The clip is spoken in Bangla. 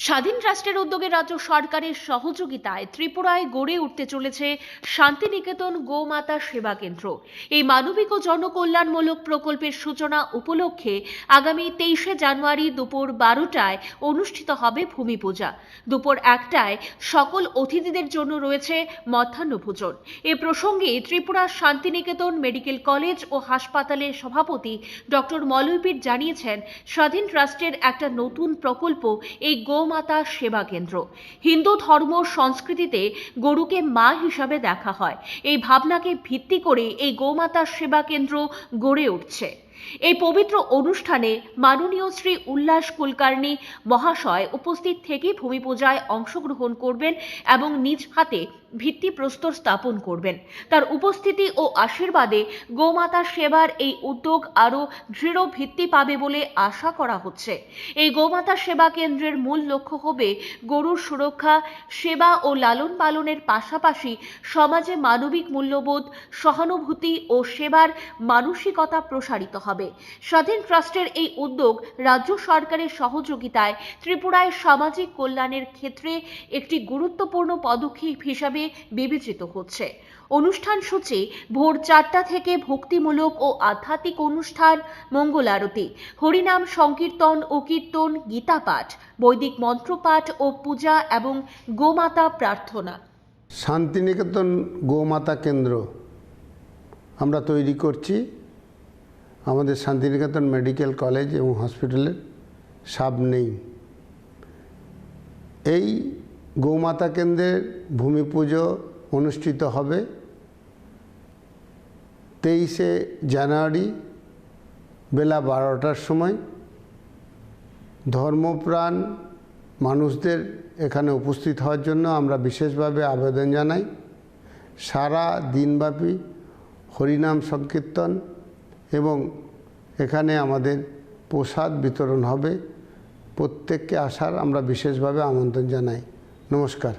স্বাধীন রাষ্ট্রের উদ্যোগে রাজ্য সরকারের সহযোগিতায় ত্রিপুরায় গড়ে উঠতে চলেছে শান্তিনিকেতন গোমাতা সেবা কেন্দ্র। এই মানবিক ও জনকল্যাণমূলক প্রকল্পের সূচনা উপলক্ষে আগামী 23শে জানুয়ারি দুপুর 12টায় অনুষ্ঠিত হবে ভূমি পূজা। দুপুর 1টায় সকল অতিথিদের জন্য রয়েছে মধ্যাহ্নভোজন। এ প্রসঙ্গে ত্রিপুরা শান্তিনিকেতন মেডিকেল কলেজ ও হাসপাতালের সভাপতি ডক্টর মলয়বীর জানিয়েছেন, স্বাধীন রাষ্ট্রের একটা নতুন প্রকল্প এই গোমাতা সেবা কেন্দ্র। হিন্দু ধর্ম সংস্কৃতিতে গরুকে মা হিসাবে দেখা হয়। এই ভাবনাকে ভিত্তি করে এই গোমাতা সেবা কেন্দ্র গড়ে উঠছে। এই পবিত্র অনুষ্ঠানে মাননীয় শ্রী উল্লাস কুলকার্নি মহাশয় উপস্থিত থেকে ভূমি পূজায় অংশগ্রহণ করবেন এবং নিজ হাতে ভিত্তিপ্রস্তর স্থাপন করবেন। তার উপস্থিতি ও আশীর্বাদে গোমাতা সেবার এই উদ্যোগ আরও দৃঢ় ভিত্তি পাবে বলে আশা করা হচ্ছে। এই গোমাতা সেবা কেন্দ্রের মূল লক্ষ্য হবে গরুর সুরক্ষা, সেবা ও লালন পালনের পাশাপাশি সমাজে মানবিক মূল্যবোধ, সহানুভূতি ও সেবার মানসিকতা প্রসারিত হবে। স্বাধীন ট্রাস্টের এই উদ্যোগ রাজ্য সরকারের সহযোগিতায় ত্রিপুরায় সামাজিক কল্যাণের ক্ষেত্রে একটি গুরুত্বপূর্ণ পদক্ষেপ হিসাবে বিবেচিত হচ্ছে। অনুষ্ঠান সূচি ভোর 4টা থেকে ভক্তিমূলক ও আধ্যাত্মিক অনুষ্ঠান, মঙ্গল আরতি, হরিনাম সংকীর্তন ও কীর্তন, গীতা পাঠ, বৈদিক মন্ত্রপাঠ ও পূজা এবং গোমাতা প্রার্থনা। শান্তিনিকেতন গোমাতা কেন্দ্র আমরা তৈরি করছি আমাদের শান্তিনিকেতন মেডিকেল কলেজ এবং হসপিটালের সামনেই। এই গোমাতা কেন্দ্রের ভূমি পুজো অনুষ্ঠিত হবে 23শে জানুয়ারি বেলা 12টার সময়। ধর্মপ্রাণ মানুষদের এখানে উপস্থিত হওয়ার জন্য আমরা বিশেষভাবে আবেদন জানাই। সারা দিনব্যাপী হরিনাম সংকীর্তন এবং এখানে আমাদের প্রসাদ বিতরণ হবে। প্রত্যেককে আসার আমরা বিশেষভাবে আমন্ত্রণ জানাই। নমস্কার।